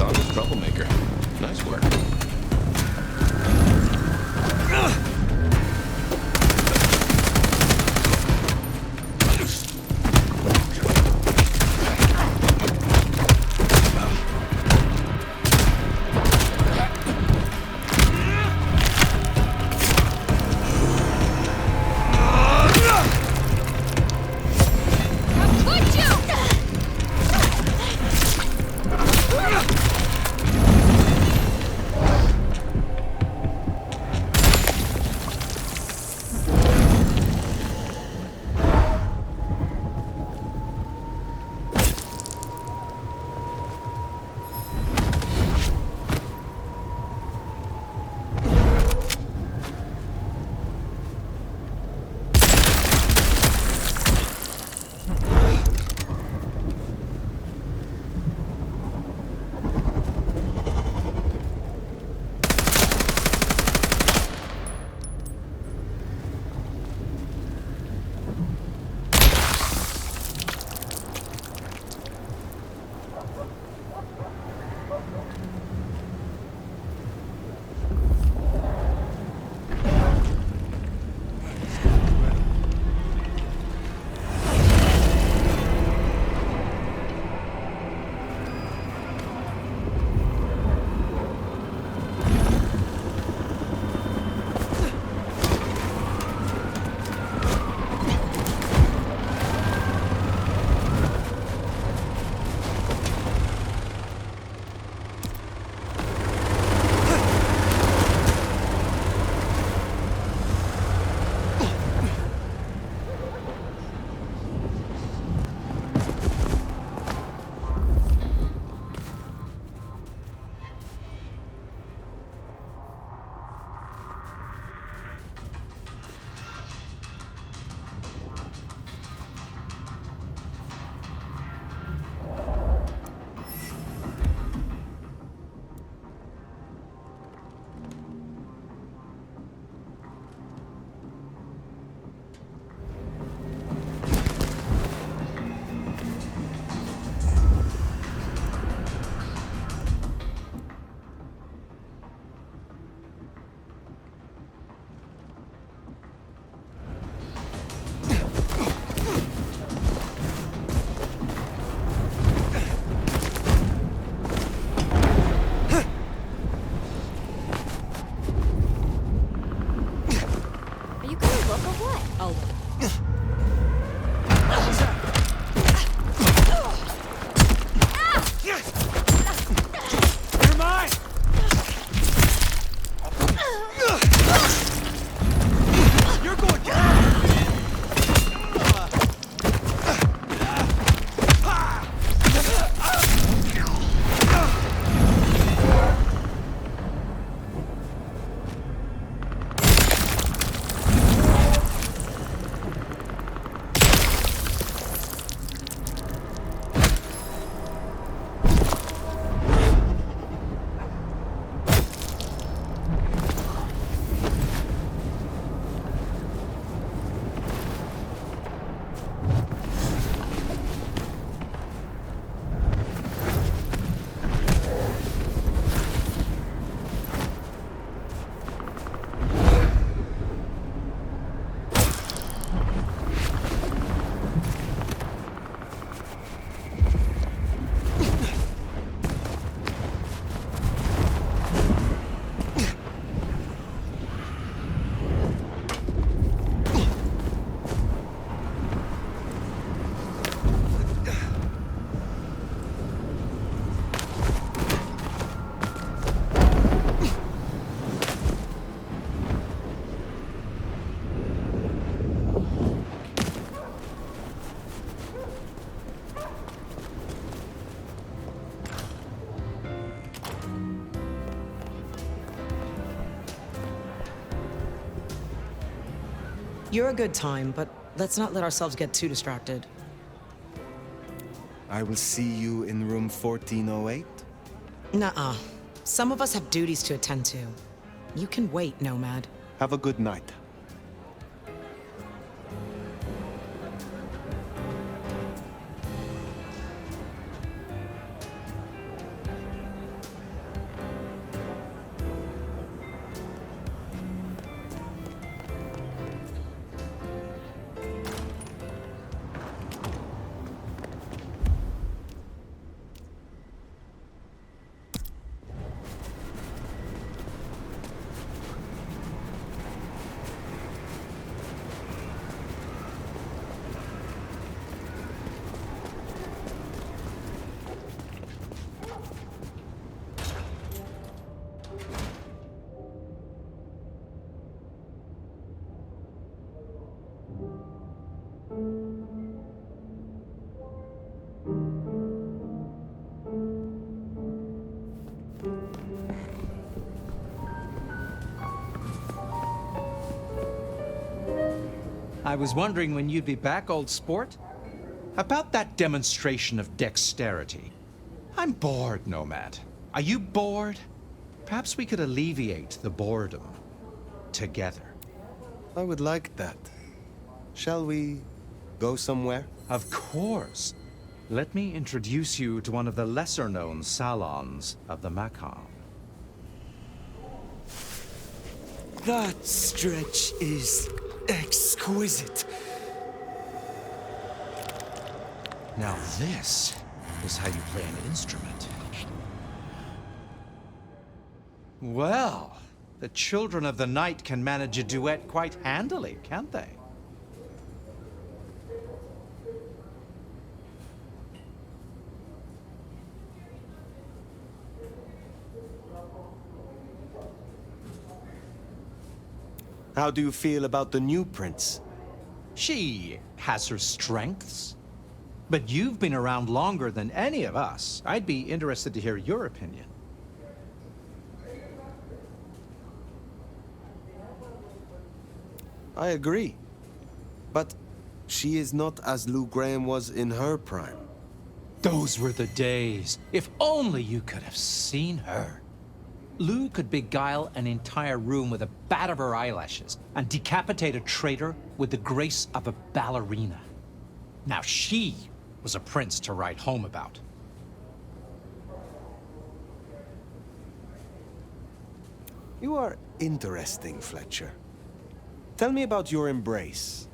honest troublemaker. Nice work. You're a good time, but let's not let ourselves get too distracted. I will see you in room 1408? Nuh-uh. Some of us have duties to attend to. You can wait, Nomad. Have a good night. I was wondering when you'd be back, old sport. About that demonstration of dexterity. I'm bored, Nomad. Are you bored? Perhaps we could alleviate the boredom together. I would like that. Shall we go somewhere? Of course. Let me introduce you to one of the lesser-known salons of the macabre. That stretch is exquisite. Now this is how you play an instrument. Well, the children of the night can manage a duet quite handily, can't they? How do you feel about the new prince? She has her strengths. But you've been around longer than any of us. I'd be interested to hear your opinion. I agree. But she is not as Lou Graham was in her prime. Those were the days. If only you could have seen her. Lou could beguile an entire room with a bat of her eyelashes and decapitate a traitor with the grace of a ballerina. Now she was a prince to write home about. You are interesting, Fletcher. Tell me about your embrace.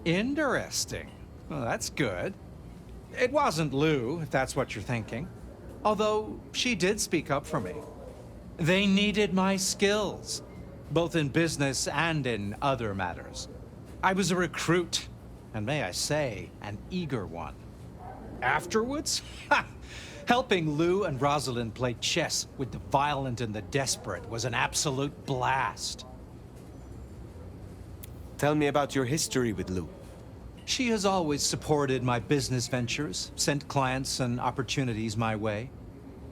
Interesting. Well, that's good. It wasn't Lou, if that's what you're thinking. Although she did speak up for me. They needed my skills, both in business and in other matters. I was a recruit, and may I say, an eager one. Afterwards, helping Lou and Rosalind play chess with the violent and the desperate was an absolute blast. Tell me about your history with Lou. She has always supported my business ventures, sent clients and opportunities my way.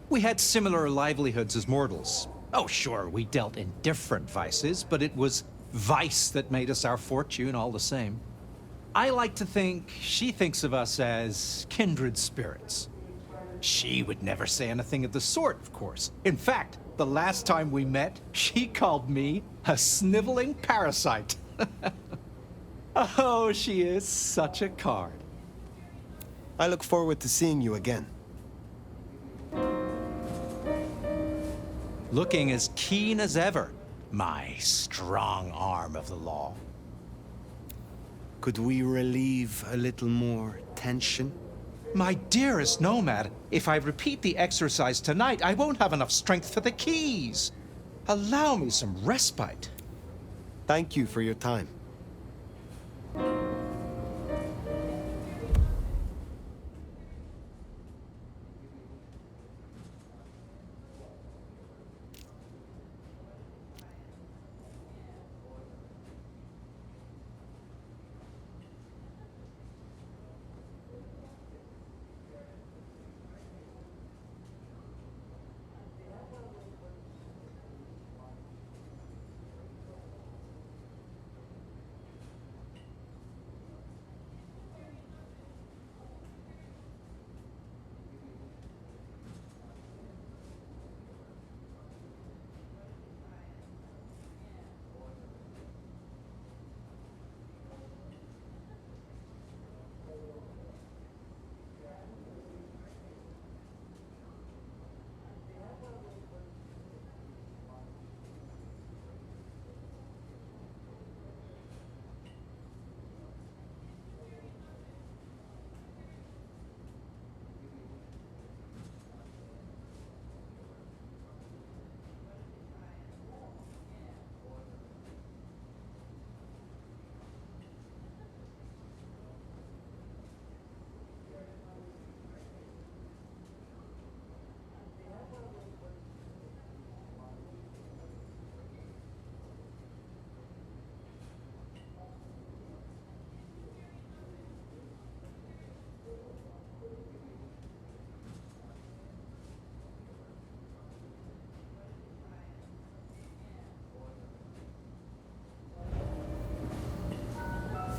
We had similar livelihoods as mortals. Oh, sure, we dealt in different vices, but it was vice that made us our fortune all the same. I like to think she thinks of us as kindred spirits. She would never say anything of the sort, of course. In fact, the last time we met, she called me a sniveling parasite. Oh, she is such a card. I look forward to seeing you again. Looking as keen as ever, my strong arm of the law. Could we relieve a little more tension? My dearest Nomad, if I repeat the exercise tonight, I won't have enough strength for the keys. Allow me some respite. Thank you for your time.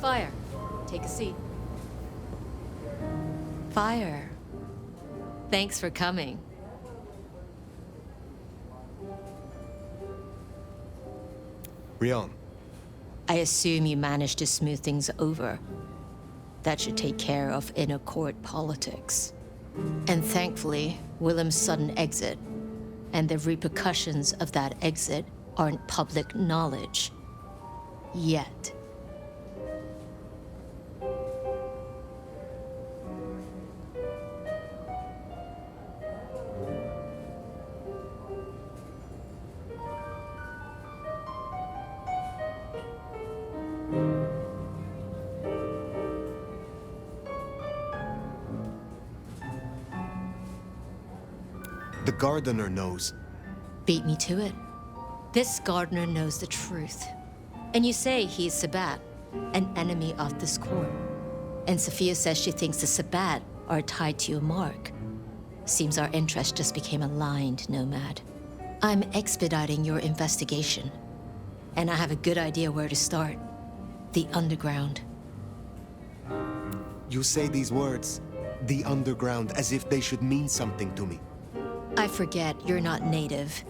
Fire, take a seat. Fire, thanks for coming. Rion, I assume you managed to smooth things over. That should take care of inner court politics. And thankfully, Willem's sudden exit and the repercussions of that exit aren't public knowledge. Yet. the gardener knows. Beat me to it. This gardener knows the truth. And you say he's Sabbat, an enemy of this court. And Sophia says she thinks the Sabbat are tied to your mark. Seems our interests just became aligned, Nomad. I'm expediting your investigation. And I have a good idea where to start. The underground. You say these words, the underground, as if they should mean something to me. I forget you're not native.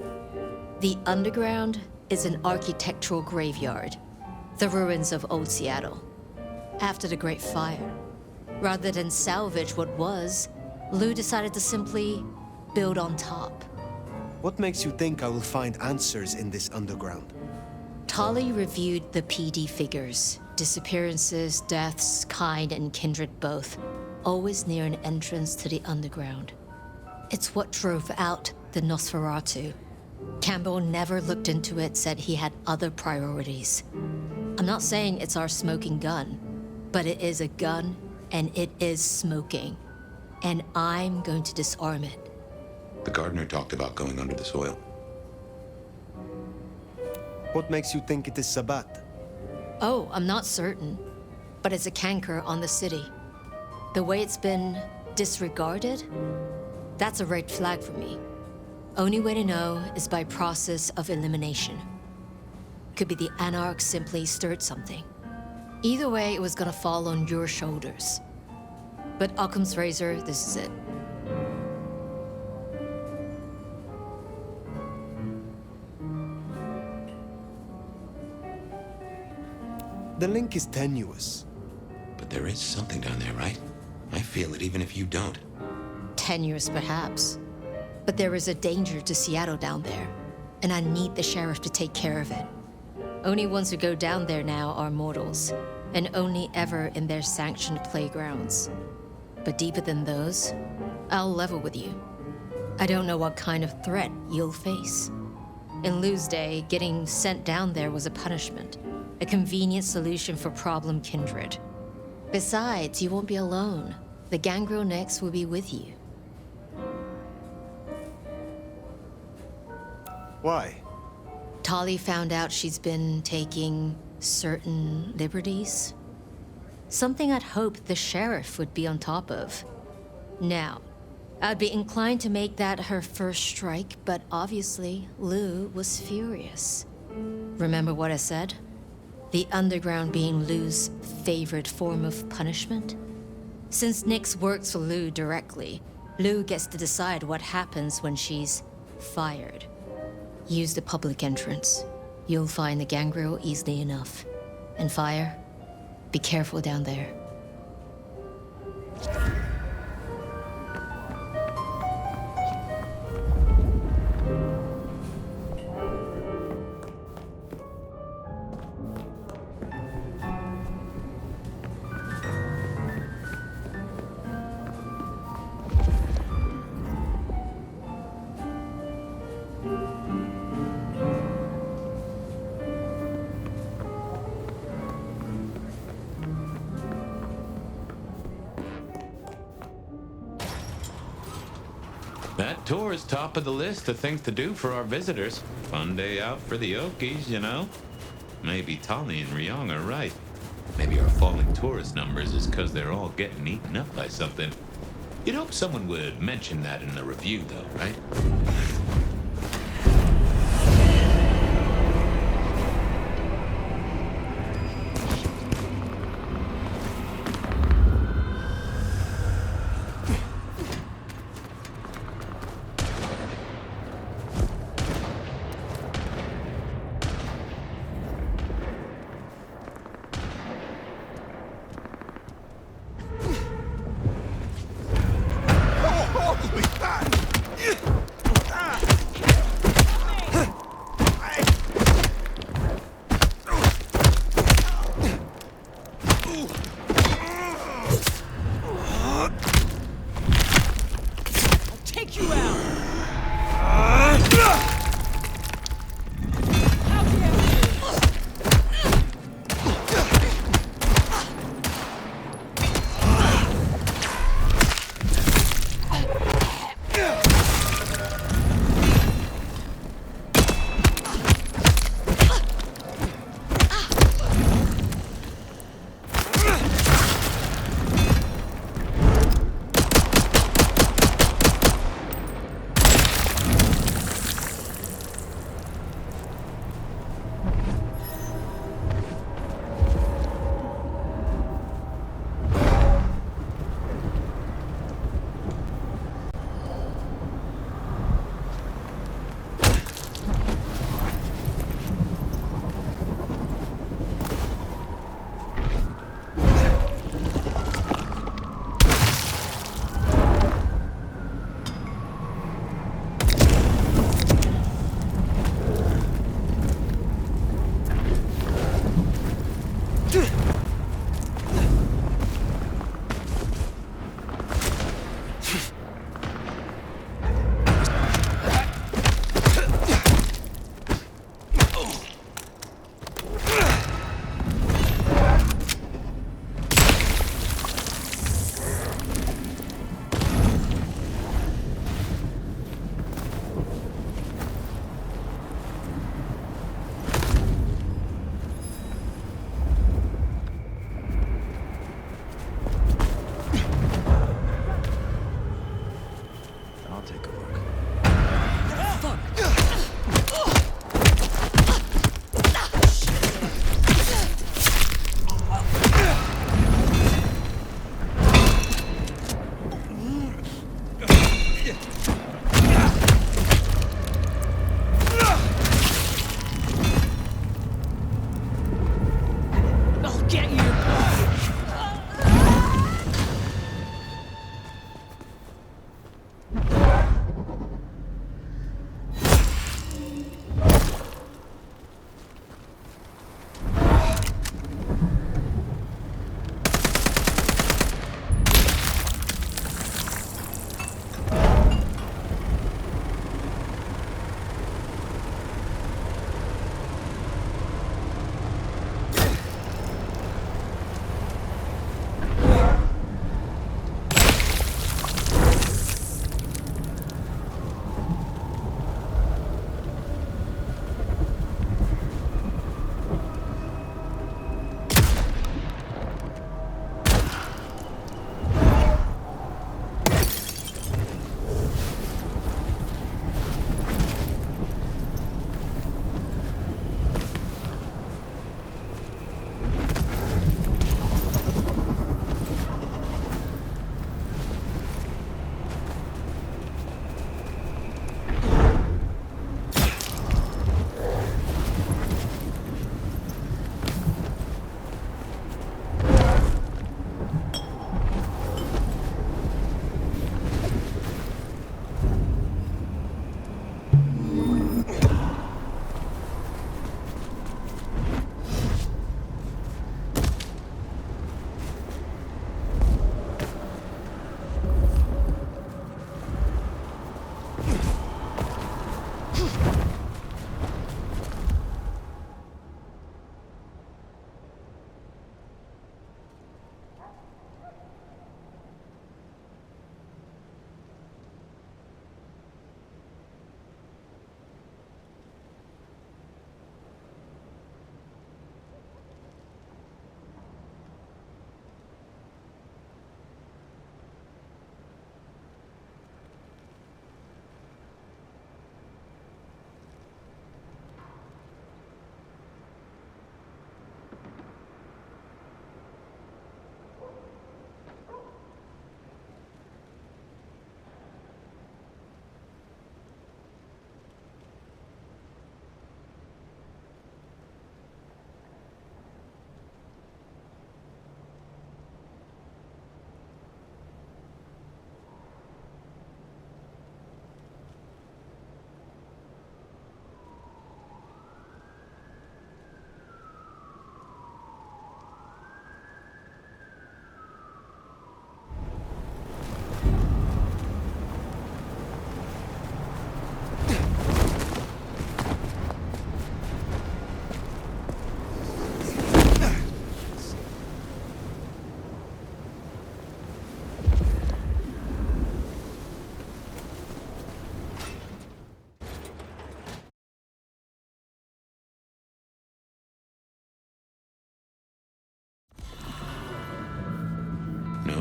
The underground is an architectural graveyard. The ruins of old Seattle. After the Great Fire. Rather than salvage what was, Lou decided to simply build on top. What makes you think I will find answers in this underground? Tali reviewed the PD figures. Disappearances, deaths, kind and kindred both. Always near an entrance to the underground. It's what drove out the Nosferatu. Campbell never looked into it, said he had other priorities. I'm not saying it's our smoking gun, but it is a gun and it is smoking. And I'm going to disarm it. The gardener talked about going under the soil. What makes you think it is Sabbat? Oh, I'm not certain, but it's a canker on the city. The way it's been disregarded, that's a red flag for me. Only way to know is by process of elimination. Could be the Anarchs simply stirred something. Either way, it was gonna fall on your shoulders. But Occam's razor, this is it. The link is tenuous. But there is something down there, right? I feel it even if you don't. Tenuous, perhaps. But there is a danger to Seattle down there, and I need the sheriff to take care of it. Only ones who go down there now are mortals, and only ever in their sanctioned playgrounds. But deeper than those, I'll level with you. I don't know what kind of threat you'll face. In Lou's day, getting sent down there was a punishment, a convenient solution for problem kindred. Besides, you won't be alone. The Gangrel next will be with you. Why? Tali found out she's been taking certain liberties. Something I'd hoped the sheriff would be on top of. Now, I'd be inclined to make that her first strike, but obviously, Lou was furious. Remember what I said? The underground being Lou's favorite form of punishment? Since Nyx works for Lou directly, Lou gets to decide what happens when she's fired. Use the public entrance. You'll find the gangrel easily enough. And Fire, be careful down there. That tour is top of the list of things to do for our visitors. Fun day out for the Okies, you know? Maybe Tali and Ryong are right. Maybe our falling tourist numbers is because they're all getting eaten up by something. You'd hope someone would mention that in the review, though, right?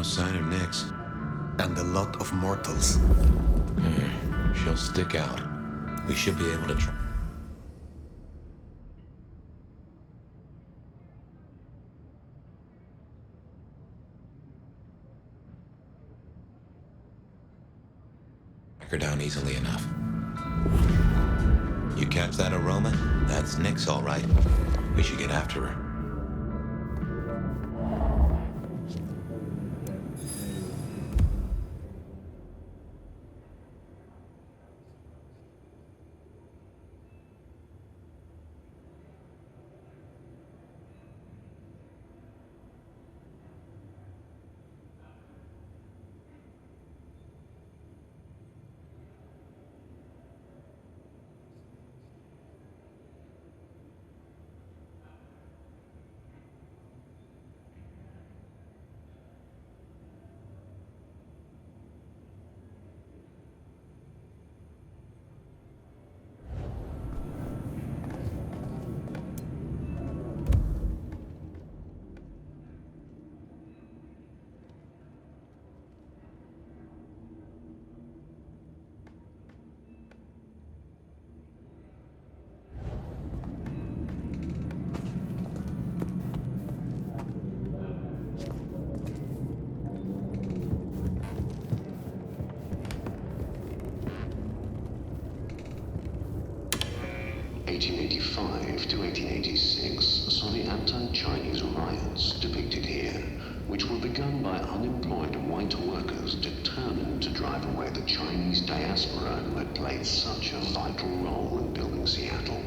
No sign of Nyx. And a lot of mortals. She'll stick out. We should be able to try. Track her down easily enough. You catch that aroma? That's Nyx, all right. We should get after her. To 1886 saw the anti-Chinese riots depicted here, which were begun by unemployed white workers determined to drive away the Chinese diaspora who had played such a vital role in building Seattle.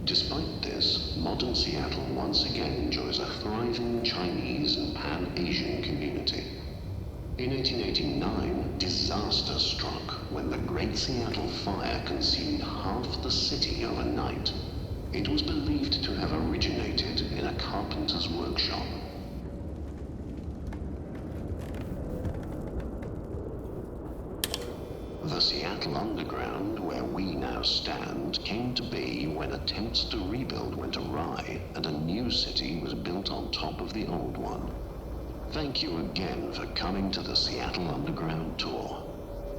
Despite this, modern Seattle once again enjoys a thriving Chinese and Pan-Asian community. In 1889, disaster struck when the Great Seattle Fire consumed half the city overnight. It was believed to have originated in a carpenter's workshop. The Seattle Underground, where we now stand, came to be when attempts to rebuild went awry and a new city was built on top of the old one. Thank you again for coming to the Seattle Underground tour.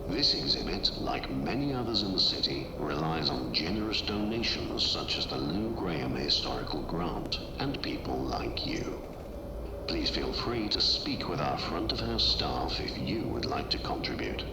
This exhibit, like many others in the city, relies on generous donations such as the Lou Graham Historical Grant and people like you. Please feel free to speak with our front of house staff if you would like to contribute.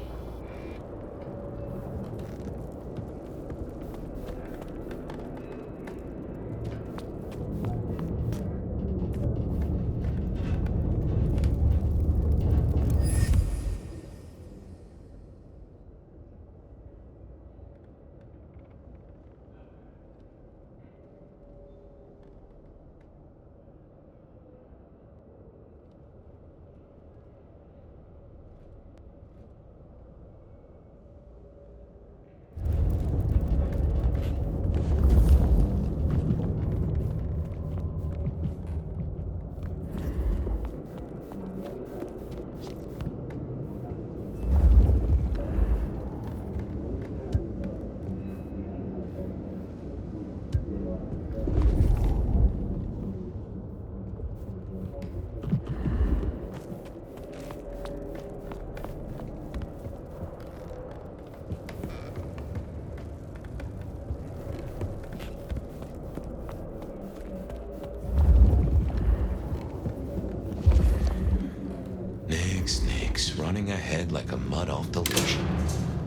Running ahead like a mud off the leash.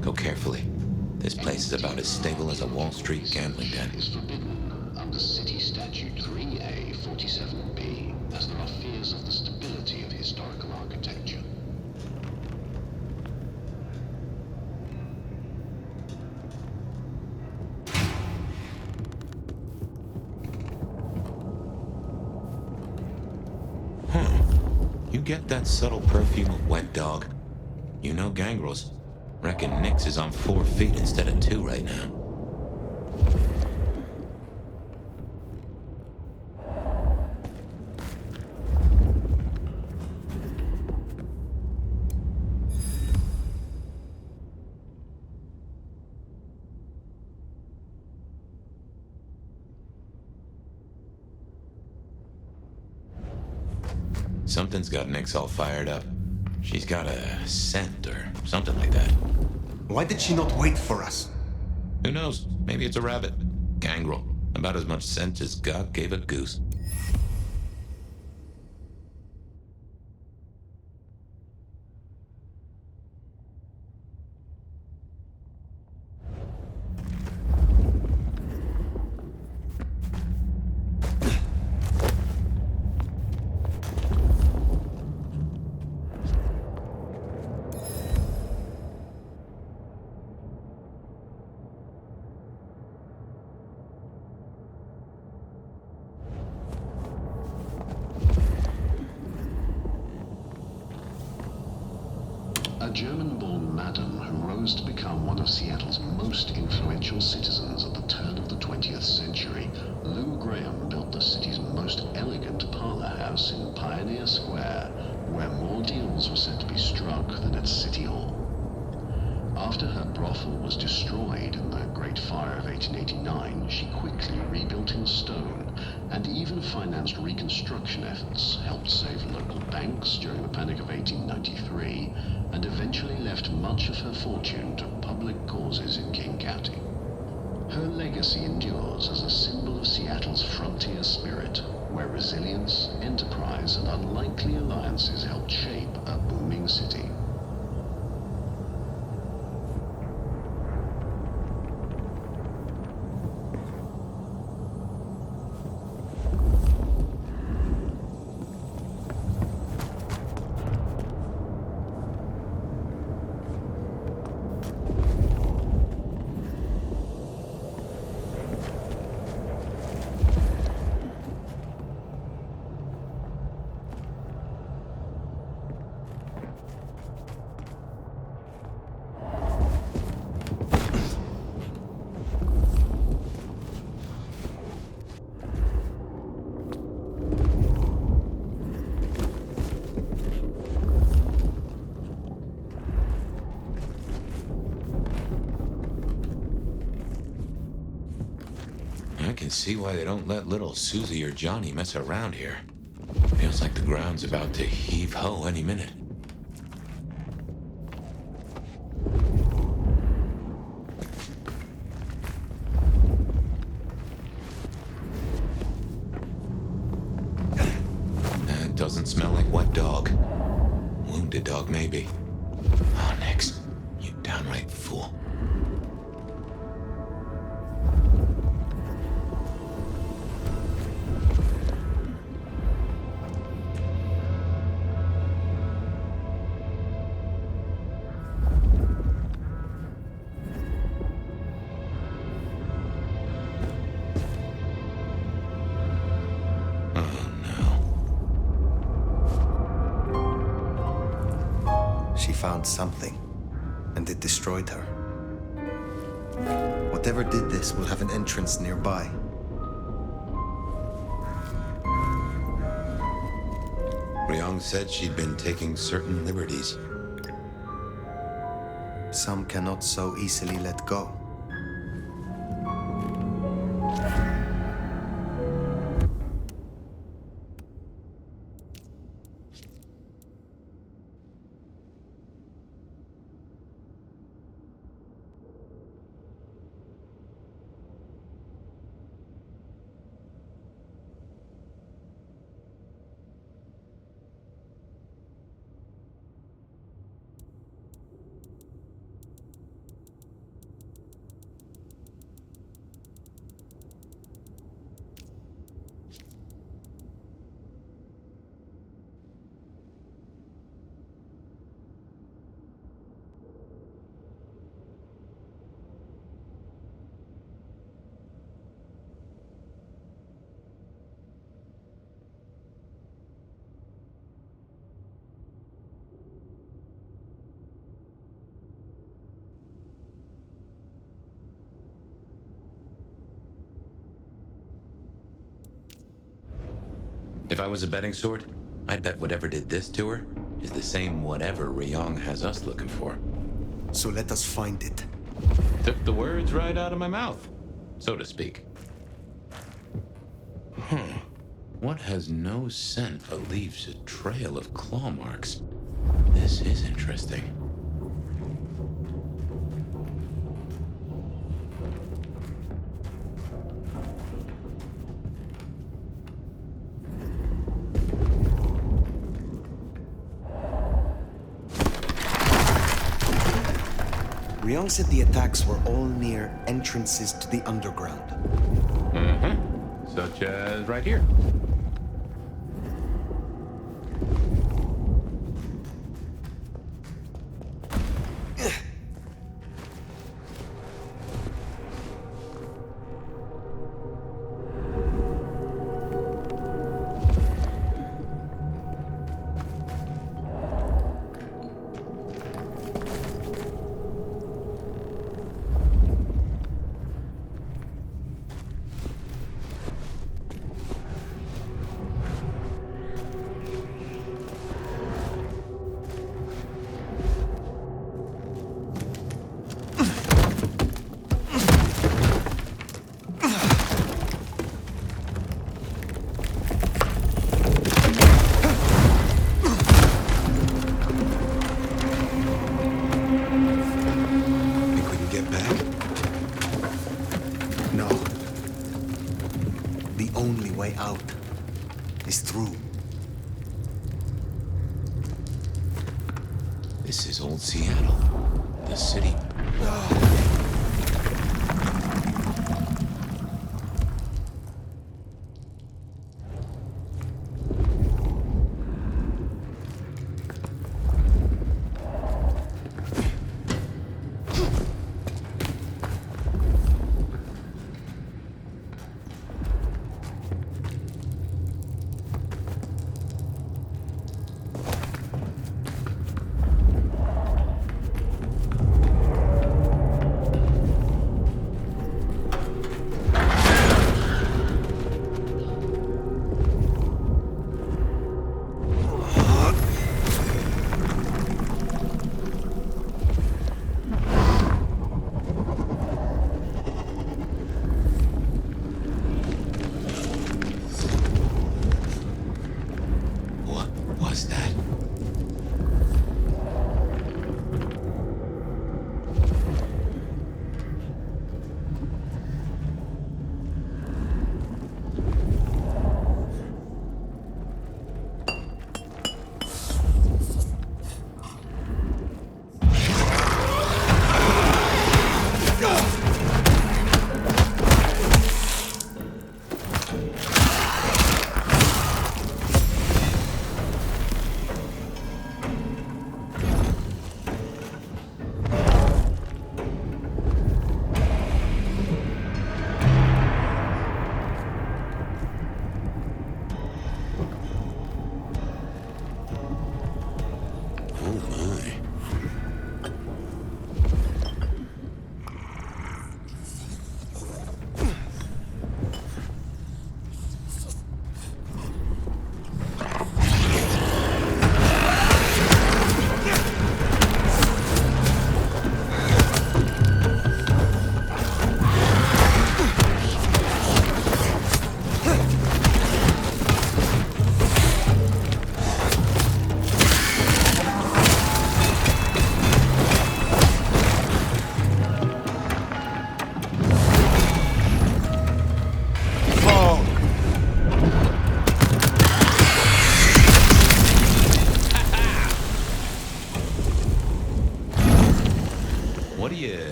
Go carefully. This place is about as stable as a Wall Street gambling den. Is forbidden under City Statute 3A 47B, as there are fears of the stability of historical architecture. You get that subtle perfume of wet dog? You know gangrels. Reckon Nyx is on 4 feet instead of 2 right now. Something's got Nyx all fired up. She's got a scent or something like that. Why did she not wait for us? Who knows? Maybe it's a rabbit. Gangrel. About as much scent as God gave a goose. A German-born madam who rose to become one of Seattle's most influential citizens at the turn of the 20th century, Lou Graham built the city's most elegant parlor house in Pioneer Square, where more deals were said to be struck than at City Hall. After her brothel was destroyed in the Great Fire of 1889, she quickly rebuilt in stone and even financed reconstruction efforts, helped save local banks during the Panic of 1893, and eventually left much of her fortune to public causes in King County. Her legacy endures as a symbol of Seattle's frontier spirit, where resilience, enterprise, and unlikely alliances helped shape a booming city. I can see why they don't let little Susie or Johnny mess around here. Feels like the ground's about to heave-ho any minute. That doesn't smell like wet dog. Wounded dog, maybe. Oh, Nyx, you downright fool. She found something, and it destroyed her. Whatever did this will have an entrance nearby. Ryong said she'd been taking certain liberties. Some cannot so easily let go. If I was a betting sort, I'd bet whatever did this to her is the same whatever Ryong has us looking for. So let us find it. Took the words right out of my mouth, so to speak. What has no scent but leaves a trail of claw marks? This is interesting. Ryong said the attacks were all near entrances to the underground. Such as right here. Out is through. This is old Seattle. The city.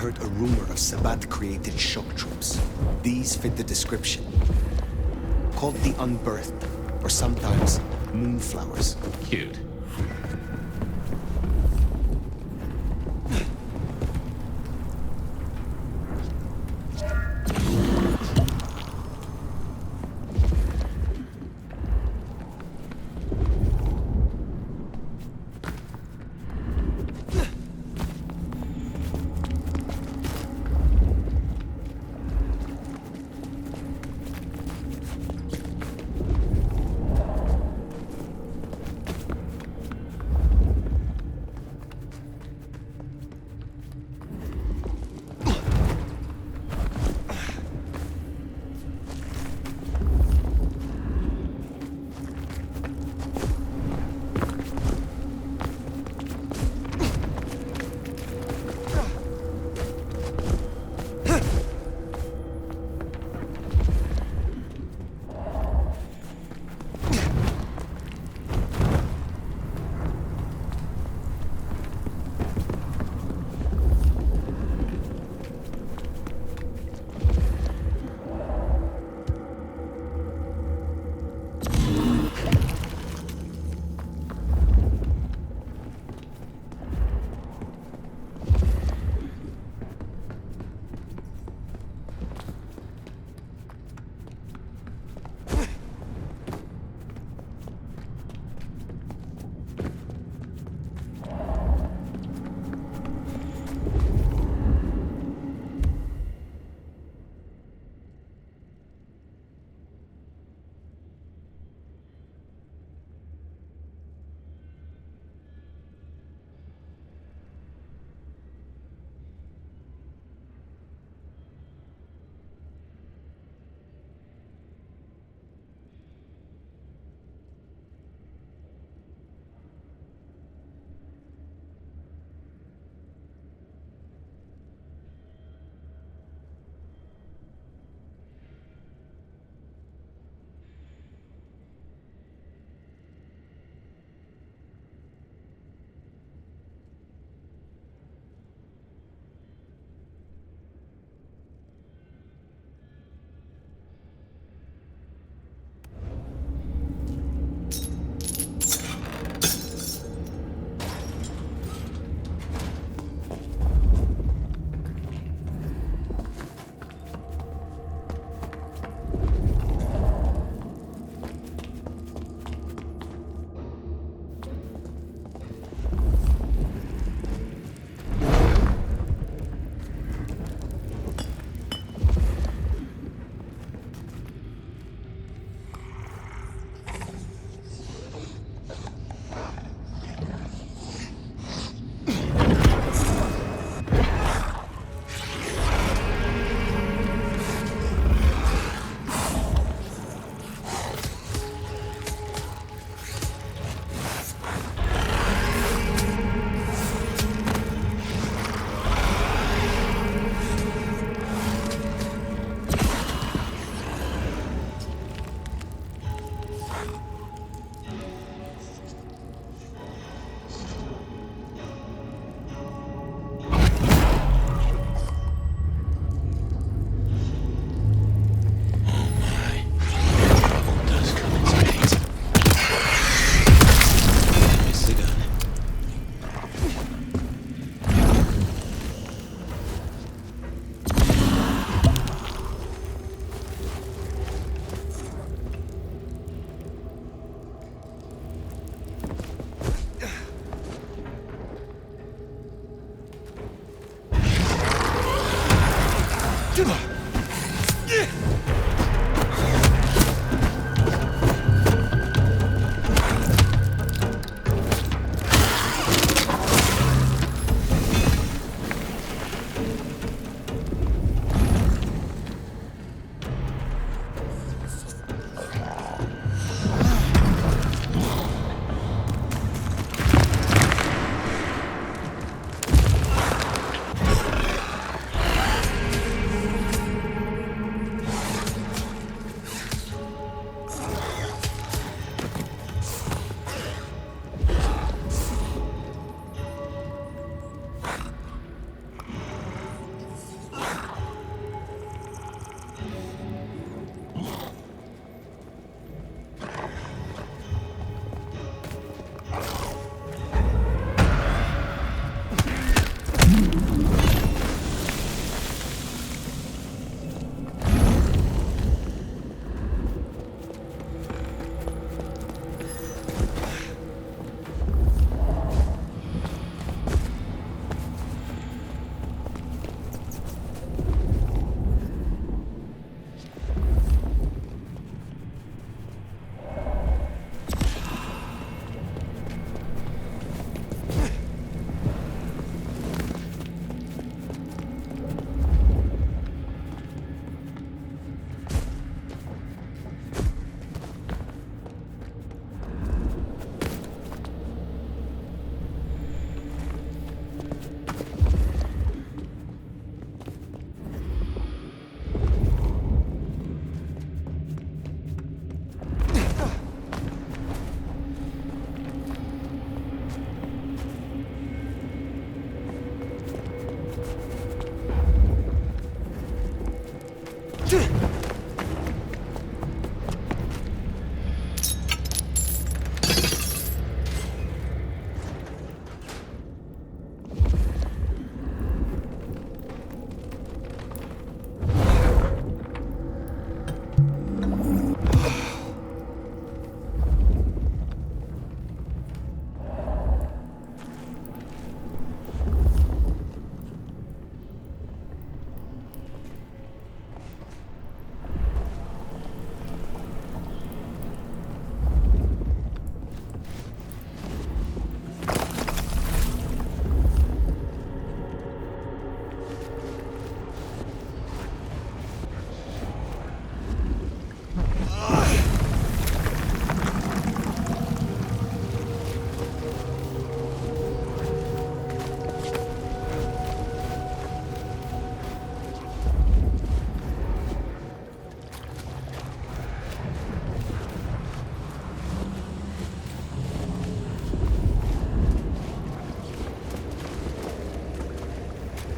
heard a rumor of Sabbat-created shock troops. These fit the description. Called the Unbirthed, or sometimes Moonflowers. Cute.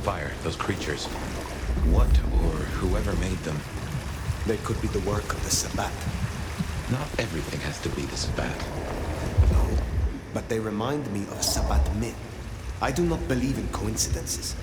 Fire, those creatures. What or whoever made them? They could be the work of the Sabbat. Not everything has to be the Sabbat. No, but they remind me of a Sabbat myth. I do not believe in coincidences.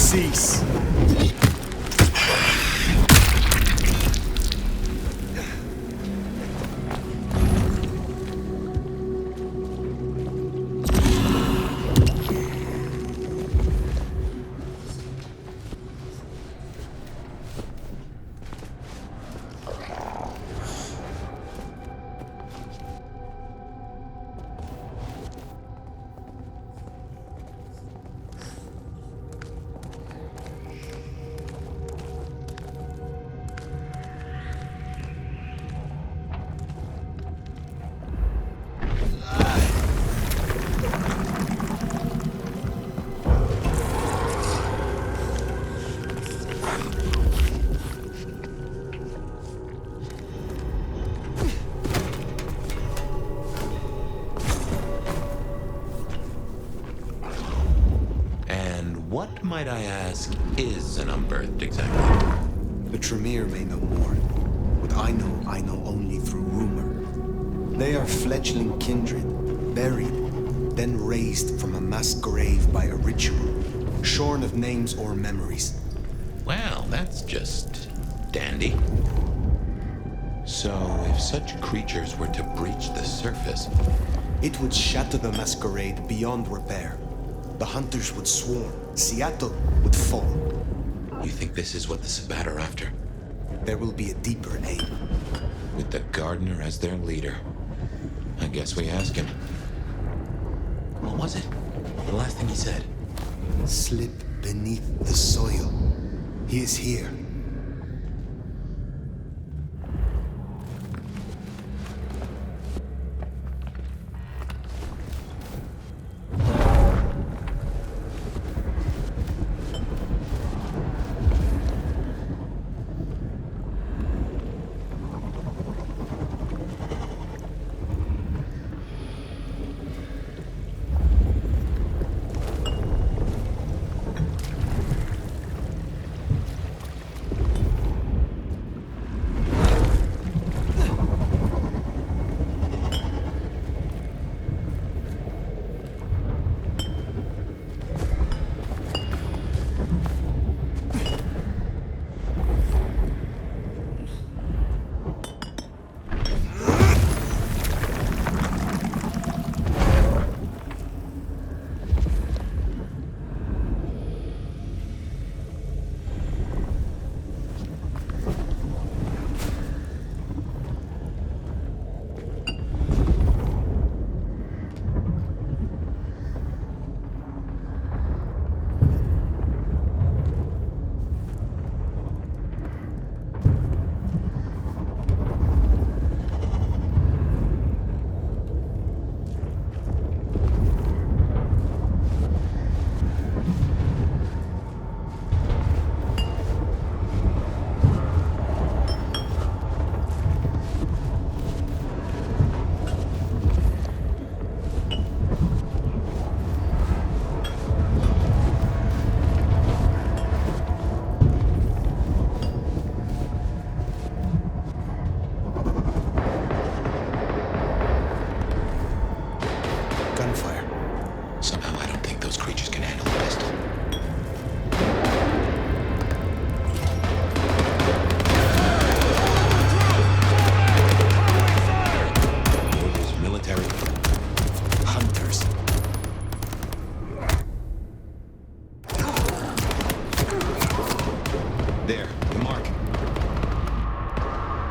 cease. What, might I ask, is an unbirthed exactly? The Tremere may know more. What I know only through rumor. They are fledgling kindred, buried, then raised from a mass grave by a ritual, shorn of names or memories. Well, that's just dandy. So, if such creatures were to breach the surface... It would shatter the Masquerade beyond repair. The hunters would swarm. Seattle would fall. You think this is what the Sabbat are after? There will be a deeper aim. With the gardener as their leader. I guess we ask him. What was it? The last thing he said? Slip beneath the soil. He is here.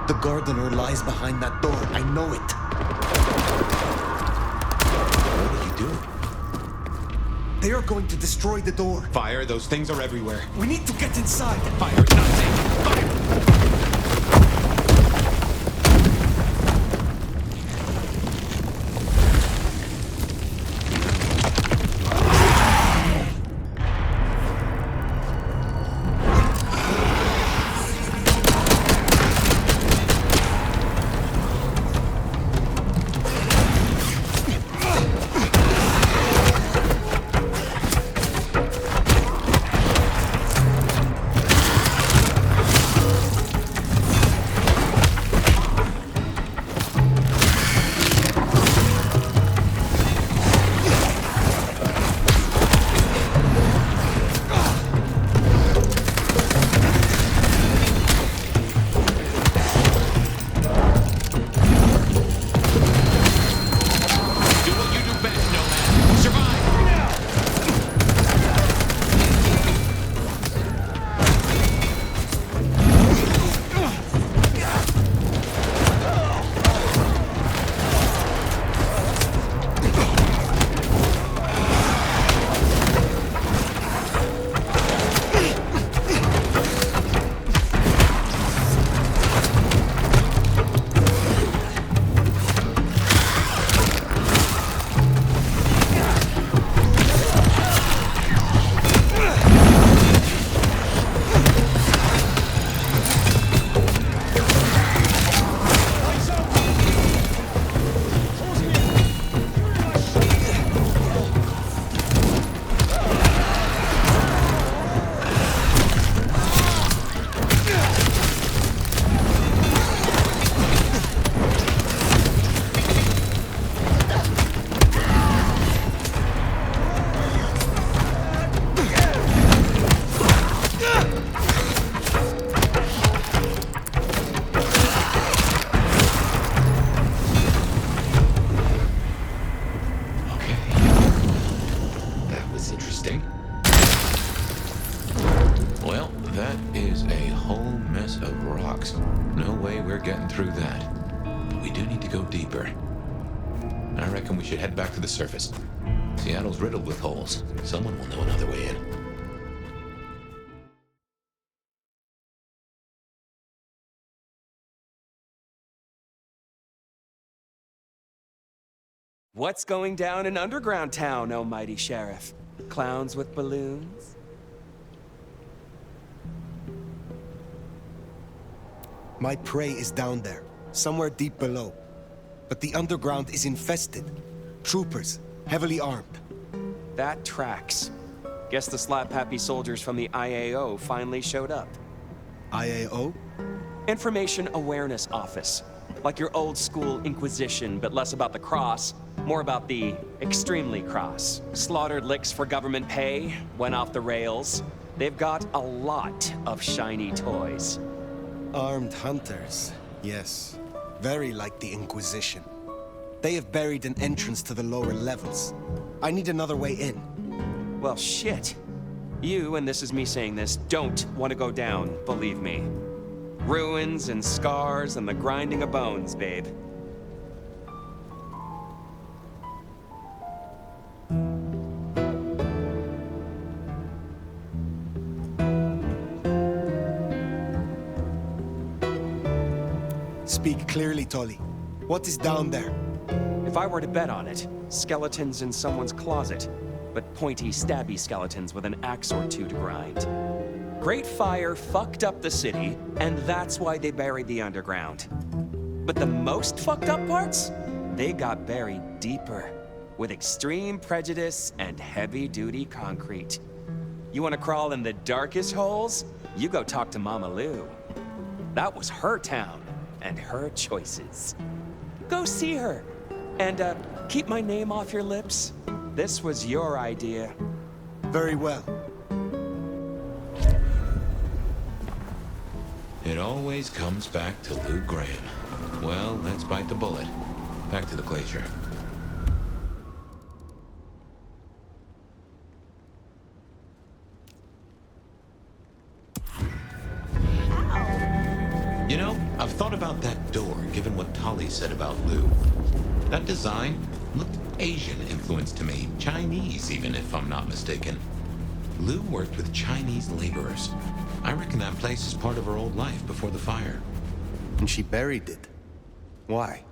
The gardener lies behind that door. I know it. What are you doing? They are going to destroy the door. Fire, those things are everywhere. We need to get inside. Fire, it's not safe. Fire! of rocks. No way we're getting through that. But we do need to go deeper. I reckon we should head back to the surface. Seattle's riddled with holes. Someone will know another way in. What's going down in Underground Town, oh mighty sheriff? Clowns with balloons? My prey is down there, somewhere deep below. But the underground is infested. Troopers, heavily armed. That tracks. Guess the slap-happy soldiers from the IAO finally showed up. IAO? Information Awareness Office. Like your old school Inquisition, but less about the cross, more about the extremely cross. Slaughtered licks for government pay, went off the rails. They've got a lot of shiny toys. Armed hunters, yes. Very like the Inquisition. They have buried an entrance to the lower levels. I need another way in. Well, shit. You, and this is me saying this, don't want to go down, believe me. Ruins and scars and the grinding of bones, babe. Speak clearly, Tolly. What is down there? If I were to bet on it, skeletons in someone's closet, but pointy, stabby skeletons with an axe or two to grind. Great Fire fucked up the city, and that's why they buried the underground. But the most fucked up parts? They got buried deeper, with extreme prejudice and heavy-duty concrete. You want to crawl in the darkest holes? You go talk to Mama Lou. That was her town, and her choices. Go see her, and keep my name off your lips. This was your idea. Very well. It always comes back to Lou Graham. Well, let's bite the bullet. Back to the glacier. You know, I've thought about that door, given what Tolly said about Lou. That design looked Asian influenced to me. Chinese, even, if I'm not mistaken. Lou worked with Chinese laborers. I reckon that place is part of her old life before the fire. And she buried it. Why?